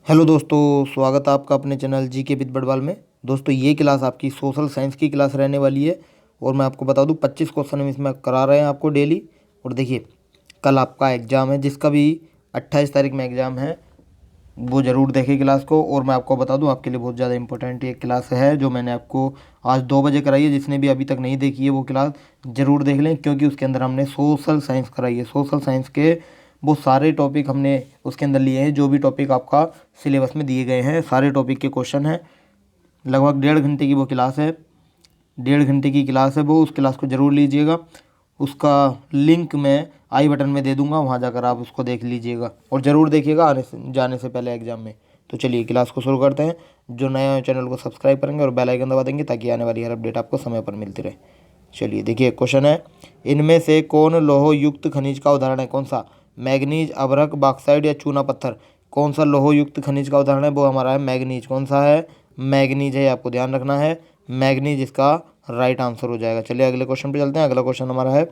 Hello दोस्तों, स्वागत है आपका अपने चैनल जी के विद बड़वाल में। दोस्तों ये क्लास आपकी सोशल साइंस की क्लास रहने वाली है और मैं आपको बता दूं 25 क्वेश्चन हम इसमें करा रहे हैं आपको डेली। और देखिए कल आपका एग्ज़ाम है, जिसका भी 28 तारीख में एग्ज़ाम है वो ज़रूर देखें क्लास को। और मैं आपको बता दूं आपके लिए बहुत ज़्यादा इंपॉर्टेंट ये क्लास है जो मैंने आपको आज 2 बजे कराई है। जिसने भी अभी तक नहीं देखी है वो क्लास ज़रूर देख लें, क्योंकि उसके अंदर हमने सोशल साइंस कराई है। सोशल साइंस के वो सारे टॉपिक हमने उसके अंदर लिए हैं, जो भी टॉपिक आपका सिलेबस में दिए गए हैं सारे टॉपिक के क्वेश्चन हैं। लगभग 1.5 घंटे की वो क्लास है, 1.5 घंटे की क्लास है वो। उस क्लास को ज़रूर लीजिएगा। उसका लिंक मैं आई बटन में दे दूंगा, वहाँ जाकर आप उसको देख लीजिएगा और ज़रूर देखिएगा आने से जाने से पहले एग्ज़ाम में। तो चलिए क्लास को शुरू करते हैं। जो नया है चैनल को सब्सक्राइब करेंगे और बेल आइकन दबा देंगे ताकि आने वाली हर अपडेट आपको समय पर मिलती रहे। चलिए देखिए क्वेश्चन है, इनमें से कौन लौह युक्त खनिज का उदाहरण है? कौन सा? मैग्नीज, अभ्रक, बॉक्साइट या चूना पत्थर? कौन सा लौह युक्त खनिज का उदाहरण है? वो हमारा है मैग्नीज। कौन सा है? मैग्नीज है, आपको ध्यान रखना है। मैग्नीज इसका राइट आंसर हो जाएगा। चलिए अगले क्वेश्चन पे चलते हैं। अगला क्वेश्चन हमारा है,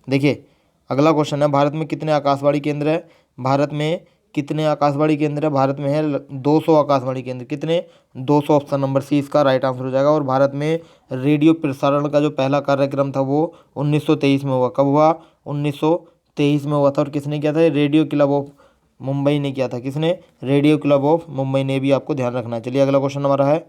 देखिए अगला क्वेश्चन है, भारत में कितने आकाशवाणी केंद्र है? भारत में कितने आकाशवाणी केंद्र है? भारत में है 200 आकाशवाणी केंद्र। कितने? 200। ऑप्शन नंबर सी इसका राइट आंसर हो जाएगा। और भारत में रेडियो प्रसारण का जो पहला कार्यक्रम था वो 1923 में हुआ। कब हुआ? 1923 में हुआ था। और किसने किया था? रेडियो क्लब ऑफ मुंबई ने किया था। किसने? रेडियो क्लब ऑफ मुंबई ने। भी आपको ध्यान रखना है। चलिए अगला क्वेश्चन हमारा है,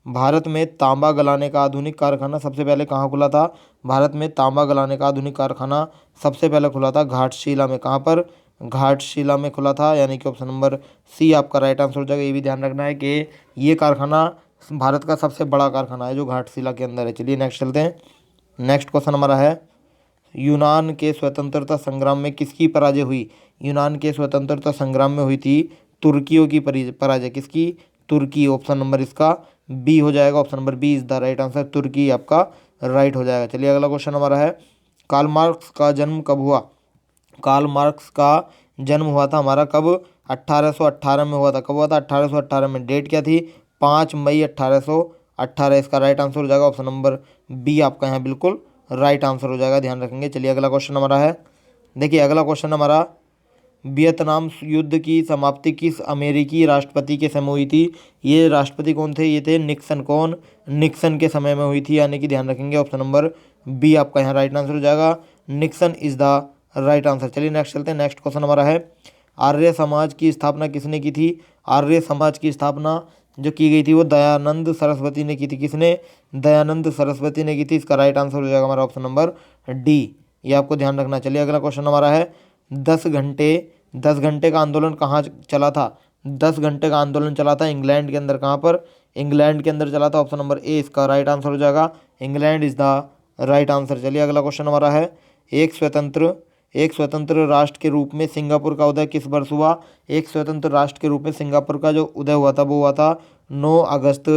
भारत में तांबा गलाने का आधुनिक कारखाना सबसे पहले कहाँ खुला था? भारत में तांबा गलाने का आधुनिक कारखाना सबसे पहले खुला था घाटशिला में। कहाँ पर? घाटशिला में खुला था, यानी कि ऑप्शन नंबर सी आपका राइट आंसर हो जाएगा। ये भी ध्यान रखना है कि ये कारखाना भारत का सबसे बड़ा कारखाना है जो घाटशिला के अंदर है। चलिए नेक्स्ट चलते हैं। नेक्स्ट क्वेश्चन हमारा है, यूनान के स्वतंत्रता संग्राम में किसकी पराजय हुई? यूनान के स्वतंत्रता संग्राम में हुई थी तुर्कियों की पराजय। किसकी? तुर्की। ऑप्शन नंबर इसका बी हो जाएगा। Option number B is the right answer. तुर्की आपका राइट हो जाएगा। चलिए अगला क्वेश्चन हमारा है, कार्ल मार्क्स का जन्म कब हुआ? कार्ल मार्क्स का जन्म हुआ था हमारा कब? 1818 में हुआ था। कब हुआ था? 1818 में। डेट क्या थी? 5 मई 1818। इसका राइट आंसर हो जाएगा। ऑप्शन नंबर बी आपका यहाँ बिल्कुल राइट आंसर हो जाएगा, ध्यान रखेंगे। चलिए अगला क्वेश्चन हमारा है, देखिए अगला क्वेश्चन हमारा, वियतनाम युद्ध की समाप्ति किस अमेरिकी राष्ट्रपति के समय हुई थी? ये राष्ट्रपति कौन थे? ये थे निक्सन। कौन? निक्सन के समय में हुई थी, यानी कि ध्यान रखेंगे ऑप्शन नंबर बी आपका यहाँ राइट आंसर हो जाएगा। Nixon is the right answer. चलिए नेक्स्ट चलते हैं। नेक्स्ट क्वेश्चन हमारा है, आर्य समाज की स्थापना किसने की थी? आर्य समाज की स्थापना जो की गई थी वो दयानंद सरस्वती ने की थी। किसने? दयानंद सरस्वती ने की थी। इसका राइट आंसर हो जाएगा हमारा ऑप्शन नंबर डी। ये आपको ध्यान रखना। चलिए अगला क्वेश्चन हमारा है, 10 घंटे का आंदोलन कहाँ चला था? 10 घंटे का आंदोलन चला था इंग्लैंड के अंदर। कहाँ पर? इंग्लैंड के अंदर चला था। ऑप्शन नंबर ए इसका राइट आंसर हो जाएगा। England is the right answer. चलिए अगला क्वेश्चन हमारा है, एक स्वतंत्र राष्ट्र के रूप में सिंगापुर का उदय किस वर्ष हुआ? एक स्वतंत्र राष्ट्र के रूप में सिंगापुर का जो उदय हुआ था वो हुआ था 9 अगस्त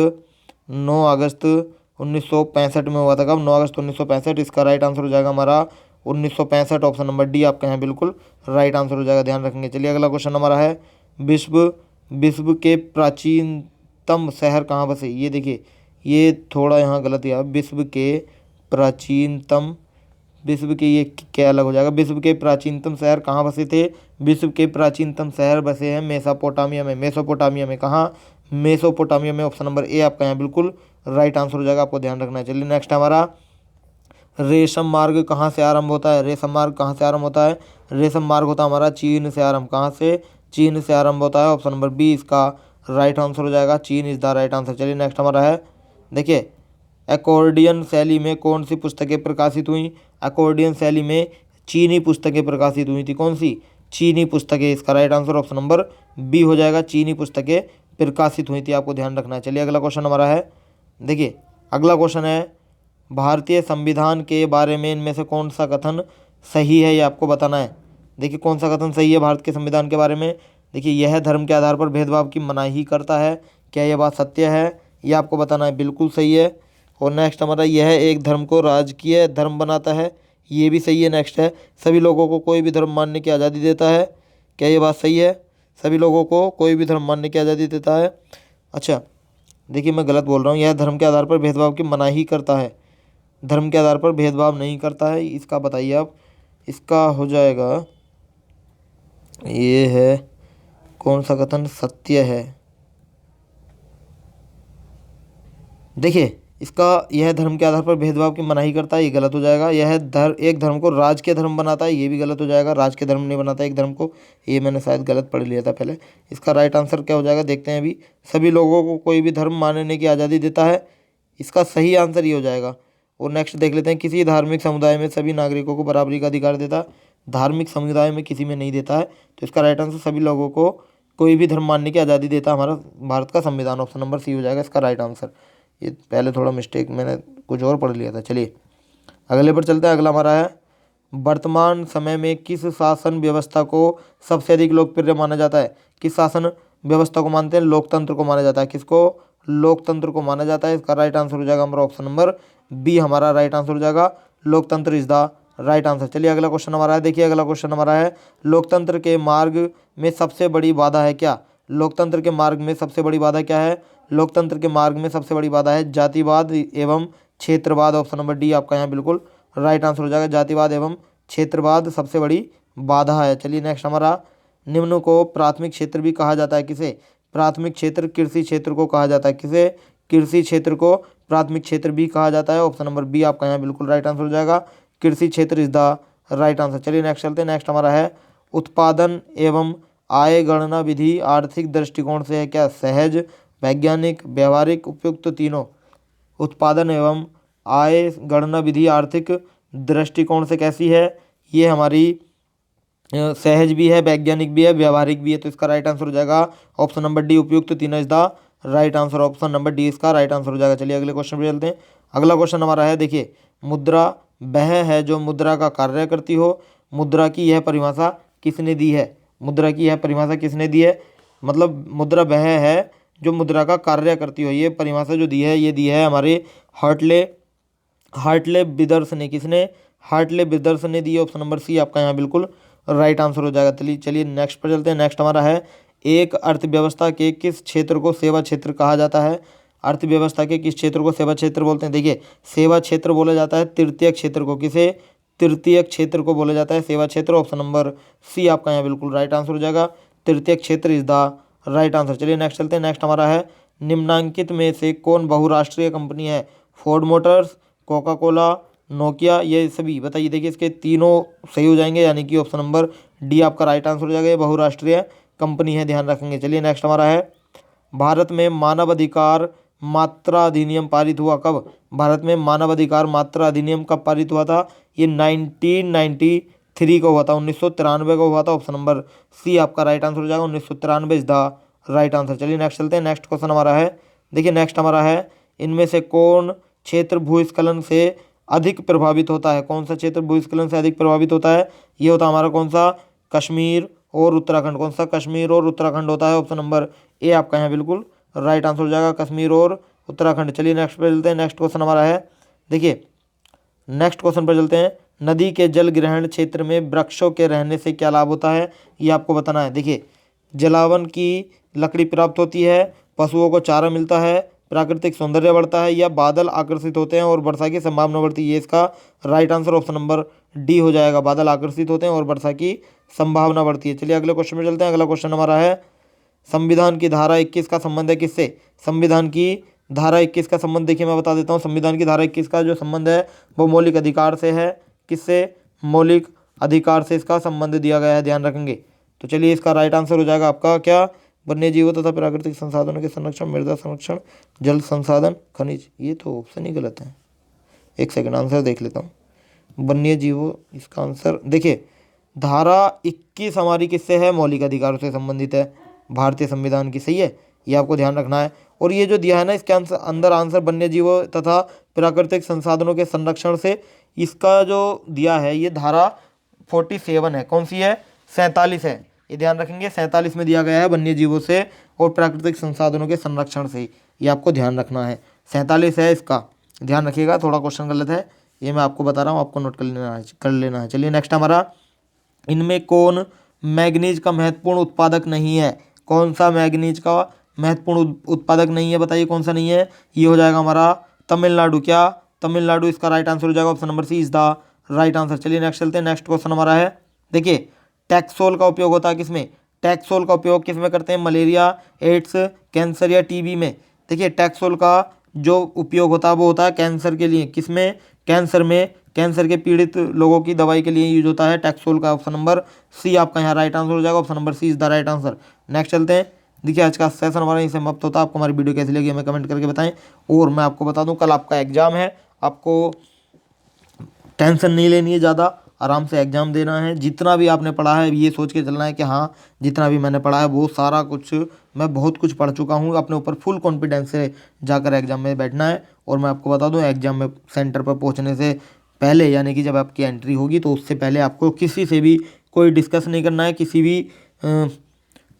1965 में हुआ था। कब? 9 अगस्त 1965। इसका राइट आंसर हो जाएगा हमारा 1965। ऑप्शन नंबर डी आपका यहाँ बिल्कुल राइट आंसर हो जाएगा, ध्यान रखेंगे। चलिए अगला क्वेश्चन हमारा है, विश्व विश्व के प्राचीनतम शहर कहाँ बसे? ये देखिए ये थोड़ा यहाँ गलत है। प्राचीनतम विश्व के, ये क्या अलग हो जाएगा? विश्व के प्राचीनतम शहर कहाँ बसे थे? विश्व के प्राचीनतम शहर बसे हैं मेसोपोटामिया में। मेसोपोटामिया में। कहाँ? मेसोपोटामिया में। ऑप्शन नंबर ए आपका यहाँ बिल्कुल राइट आंसर हो जाएगा, आपको ध्यान रखना है। चलिए नेक्स्ट हमारा, रेशम मार्ग कहाँ से आरंभ होता है? रेशम मार्ग कहाँ से आरंभ होता है? रेशम मार्ग होता है हमारा चीन से आरंभ। कहाँ से? चीन से आरंभ होता है। ऑप्शन नंबर बी इसका राइट आंसर हो जाएगा। चीन इज द राइट आंसर। चलिए नेक्स्ट हमारा है, देखिए अकॉर्डियन शैली में कौन सी पुस्तकें प्रकाशित हुई? अकॉर्डियन शैली में चीनी पुस्तकें प्रकाशित हुई थी। कौन सी? चीनी पुस्तकें। इसका right answer option number B हो जाएगा। चीनी पुस्तकें प्रकाशित हुई थी, आपको ध्यान रखना है। चलिए अगला क्वेश्चन हमारा है, देखिए अगला क्वेश्चन है, भारतीय संविधान के बारे में इनमें से कौन सा कथन सही है? ये आपको बताना है। देखिए कौन सा कथन सही है भारत के संविधान के बारे में? देखिए यह धर्म के आधार पर भेदभाव की मनाही करता है। क्या यह बात सत्य है? ये आपको बताना है। बिल्कुल सही है। और नेक्स्ट हमारा, यह एक धर्म को राजकीय धर्म बनाता है। ये भी सही है। नेक्स्ट है, सभी लोगों को कोई भी धर्म मानने की आज़ादी देता है। क्या ये बात सही है? सभी लोगों को कोई भी धर्म मानने की आज़ादी देता है। अच्छा देखिए मैं गलत बोल रहा हूँ, यह धर्म के आधार पर भेदभाव की मनाही करता है, धर्म के आधार पर भेदभाव नहीं करता है। इसका बताइए आप। इसका हो जाएगा, ये है कौन सा कथन सत्य है? देखिए इसका, यह धर्म के आधार पर भेदभाव की मनाही करता है, ये गलत हो जाएगा। यह एक धर्म को राज के धर्म बनाता है, ये भी गलत हो जाएगा। राज के धर्म नहीं बनाता एक धर्म को, ये मैंने शायद गलत पढ़ लिया था पहले। इसका राइट आंसर क्या हो जाएगा देखते हैं अभी। सभी लोगों को कोई भी धर्म मानने की आज़ादी देता है, इसका सही आंसर ये हो जाएगा। और नेक्स्ट देख लेते हैं, किसी धार्मिक समुदाय में सभी नागरिकों को बराबरी का अधिकार देता है। धार्मिक समुदाय में किसी में नहीं देता है, तो इसका राइट आंसर सभी लोगों को कोई भी धर्म मानने की आज़ादी देता है हमारा भारत का संविधान। ऑप्शन नंबर सी हो जाएगा इसका राइट आंसर। ये पहले थोड़ा मिस्टेक, मैंने कुछ और पढ़ लिया था। चलिए अगले पर चलते हैं। अगला हमारा है, वर्तमान समय में किस शासन व्यवस्था को सबसे अधिक लोकप्रिय माना जाता है? किस शासन व्यवस्था को मानते हैं? लोकतंत्र को माना जाता है। किसको? लोकतंत्र को माना जाता है। इसका राइट आंसर हो जाएगा हमारा ऑप्शन नंबर बी, हमारा राइट आंसर हो जाएगा। लोकतंत्र इज द राइट आंसर। चलिए अगला क्वेश्चन हमारा है, देखिए अगला क्वेश्चन हमारा है, लोकतंत्र के मार्ग में सबसे बड़ी बाधा है क्या? लोकतंत्र के मार्ग में सबसे बड़ी बाधा क्या है? लोकतंत्र के मार्ग में सबसे बड़ी बाधा है जातिवाद एवं क्षेत्रवाद। ऑप्शन नंबर डी आपका यहाँ बिल्कुल राइट आंसर हो जाएगा। जातिवाद एवं क्षेत्रवाद सबसे बड़ी बाधा है। चलिए नेक्स्ट हमारा, निम्न को प्राथमिक क्षेत्र भी कहा जाता है। किसे? प्राथमिक क्षेत्र कृषि क्षेत्र को कहा जाता है। किसे? कृषि क्षेत्र को प्राथमिक क्षेत्र भी कहा जाता है। ऑप्शन नंबर बी आपका यहाँ बिल्कुल राइट आंसर हो जाएगा। कृषि क्षेत्र इज द राइट आंसर। चलिए नेक्स्ट चलते हैं। नेक्स्ट हमारा है, उत्पादन एवं आय गणना विधि आर्थिक दृष्टिकोण से है क्या? सहज, वैज्ञानिक, व्यवहारिक, उपयुक्त, तीनों। उत्पादन एवं आय गणना विधि आर्थिक दृष्टिकोण से कैसी है? ये हमारी सहज भी है, वैज्ञानिक भी है, व्यवहारिक भी है। तो इसका राइट आंसर हो जाएगा ऑप्शन नंबर डी, उपयुक्त, तीनों is the right answer. Option number D इसका राइट आंसर हो जाएगा। चलिए अगले क्वेश्चन पे चलते हैं। अगला क्वेश्चन हमारा है, देखिए, मुद्रा वह है जो मुद्रा का कार्य करती हो। मुद्रा की यह परिभाषा किसने दी है? मुद्रा की यह परिभाषा किसने दी है? मतलब मुद्रा वह है जो मुद्रा का कार्य करती हो, ये परिभाषा जो दी है ये दी है हमारे हार्टले विदर्स ने। किसने? हार्टले विदर्स ने दी है। ऑप्शन नंबर सी आपका यहाँ बिल्कुल राइट आंसर हो जाएगा। चलिए नेक्स्ट पर चलते हैं। नेक्स्ट हमारा है, एक अर्थव्यवस्था के किस क्षेत्र को सेवा क्षेत्र कहा जाता है? अर्थव्यवस्था के किस क्षेत्र को सेवा क्षेत्र बोलते हैं? देखिए सेवा क्षेत्र बोला जाता है तृतीय क्षेत्र को। किसे? तृतीय क्षेत्र को बोला जाता है सेवा क्षेत्र। ऑप्शन नंबर सी आपका यहाँ बिल्कुल राइट आंसर हो जाएगा। तृतीय क्षेत्र इज द राइट आंसर। चलिए नेक्स्ट चलते हैं। नेक्स्ट हमारा है, निम्नांकित में से कौन बहुराष्ट्रीय कंपनी है? Ford Motors, Coca Cola, Nokia, ये सभी बताइए। देखिए इसके तीनों सही हो जाएंगे, यानी कि ऑप्शन नंबर डी आपका राइट आंसर हो जाएगा। ये बहुराष्ट्रीय कंपनी है, ध्यान रखेंगे। चलिए नेक्स्ट हमारा है, भारत में मानव अधिकार मात्रा अधिनियम पारित हुआ कब? भारत में मानव अधिकार मात्रा अधिनियम कब पारित हुआ था? ये 1993 को हुआ था, 1993 को हुआ था। ऑप्शन नंबर सी आपका राइट आंसर हो जाएगा। 1993 इज द राइट आंसर। चलिए नेक्स्ट चलते हैं। नेक्स्ट क्वेश्चन हमारा है, देखिए नेक्स्ट हमारा है, इनमें से कौन क्षेत्र भूस्खलन से अधिक प्रभावित होता है? कौन सा क्षेत्र भूस्खलन से अधिक प्रभावित होता है? ये होता है हमारा कौन सा? कश्मीर और उत्तराखंड। कौन सा? कश्मीर और उत्तराखंड होता है। ऑप्शन नंबर ए आपका यहाँ बिल्कुल राइट आंसर हो जाएगा, कश्मीर और उत्तराखंड। चलिए नेक्स्ट पे चलते हैं। नेक्स्ट क्वेश्चन हमारा है, देखिए नेक्स्ट क्वेश्चन पर चलते हैं, नदी के जल ग्रहण क्षेत्र में वृक्षों के रहने से क्या लाभ होता है? ये आपको बताना है। देखिए जलावन की लकड़ी प्राप्त होती है, पशुओं को चारा मिलता है, प्राकृतिक सौंदर्य बढ़ता है, या बादल आकर्षित होते हैं और वर्षा की संभावना बढ़ती है। ये इसका right answer option number D हो जाएगा। बादल आकर्षित होते हैं और वर्षा की संभावना बढ़ती है। चलिए अगले क्वेश्चन में चलते हैं। अगला क्वेश्चन हमारा है, संविधान की धारा 21 का संबंध है किससे? संविधान की धारा 21 का संबंध देखिए मैं बता देता हूँ। संविधान की धारा 21 का जो संबंध है वो मौलिक अधिकार से है। किससे? मौलिक अधिकार से इसका संबंध दिया गया है, ध्यान रखेंगे। तो चलिए इसका राइट आंसर हो जाएगा आपका क्या? वन्य जीवों तथा प्राकृतिक संसाधनों के संरक्षण, मृदा संरक्षण, जल संसाधन, खनिज। ये तो ऑप्शन ही गलत है, एक सेकंड आंसर देख लेता हूँ। वन्य जीवों, इसका आंसर देखिए धारा 21 हमारी किससे है? मौलिक अधिकारों से संबंधित है, भारतीय संविधान की। सही है, ये आपको ध्यान रखना है। और ये जो दिया है ना इसके अंदर आंसर वन्य जीवों तथा प्राकृतिक संसाधनों के संरक्षण से, इसका जो दिया है ये धारा 47 है। कौन सी है? 47 है, ये ध्यान रखेंगे। 47 में दिया गया है वन्य जीवों से और प्राकृतिक संसाधनों के संरक्षण से, ये आपको ध्यान रखना है। 47 है इसका, ध्यान रखिएगा। थोड़ा क्वेश्चन गलत है, ये मैं आपको बता रहा हूँ, आपको नोट कर लेना है। चलिए नेक्स्ट हमारा, इनमें कौन मैग्नीज का महत्वपूर्ण उत्पादक नहीं है? कौन सा मैग्नीज का महत्वपूर्ण उत्पादक नहीं है? बताइए कौन सा नहीं है? ये हो जाएगा हमारा तमिलनाडु। क्या? तमिलनाडु इसका राइट आंसर हो जाएगा। Option number C is the right answer. चलिए नेक्स्ट चलते हैं। नेक्स्ट क्वेश्चन हमारा है, देखिए टैक्सोल का उपयोग होता है किसमें? टैक्सोल का उपयोग किसमें करते हैं? मलेरिया, एड्स, कैंसर या टीबी में। देखिए टैक्सोल का जो उपयोग होता है वो होता है कैंसर के लिए। किसमें? कैंसर में। कैंसर के पीड़ित लोगों की दवाई के लिए यूज होता है टैक्सोल का। ऑप्शन नंबर सी आपका यहाँ राइट आंसर हो जाएगा। Option number C is the right answer. Next चलते हैं। देखिए आज का सेशन हमारा इसे समाप्त होता है। आपको हमारी वीडियो कैसी लगी हमें कमेंट करके बताएं। और मैं आपको बता दूं कल आपका एग्जाम है, आपको टेंशन नहीं लेनी है ज़्यादा, आराम से एग्ज़ाम देना है। जितना भी आपने पढ़ा है ये सोच के चलना है कि हाँ जितना भी मैंने पढ़ा है वो सारा कुछ मैं बहुत कुछ पढ़ चुका हूँ। अपने ऊपर फुल कॉन्फिडेंस से जाकर एग्ज़ाम में बैठना है। और मैं आपको बता दूँ एग्ज़ाम में सेंटर पर पहुँचने से पहले यानी कि जब आपकी एंट्री होगी तो उससे पहले आपको किसी से भी कोई डिस्कस नहीं करना है, किसी भी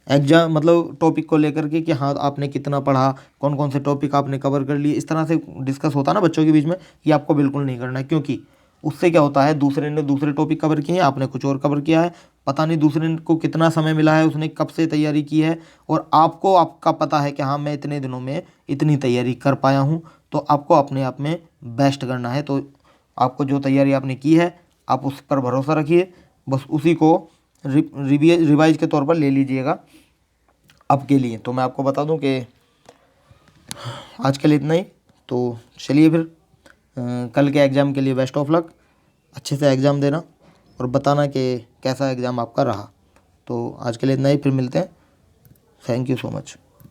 एग्जाम मतलब टॉपिक को लेकर के कि हाँ आपने कितना पढ़ा, कौन कौन से टॉपिक आपने कवर कर लिए, इस तरह से डिस्कस होता है ना बच्चों के बीच में, ये आपको बिल्कुल नहीं करना है। क्योंकि उससे क्या होता है दूसरे ने दूसरे टॉपिक कवर किए हैं, आपने कुछ और कवर किया है, पता नहीं दूसरे को कितना समय मिला है, उसने कब से तैयारी की है, और आपको आपका पता है कि हाँ मैं इतने दिनों में इतनी तैयारी कर पाया हूँ। तो आपको अपने आप में बेस्ट करना है। तो आपको जो तैयारी आपने की है आप उस पर भरोसा रखिए, बस उसी को रिवाइज के तौर पर ले लीजिएगा अब के लिए। तो मैं आपको बता दूं कि आज के लिए इतना ही। तो चलिए फिर कल के एग्ज़ाम के लिए बेस्ट ऑफ लक। अच्छे से एग्ज़ाम देना और बताना कि कैसा एग्ज़ाम आपका रहा। तो आज के लिए इतना ही, फिर मिलते हैं। Thank you so much.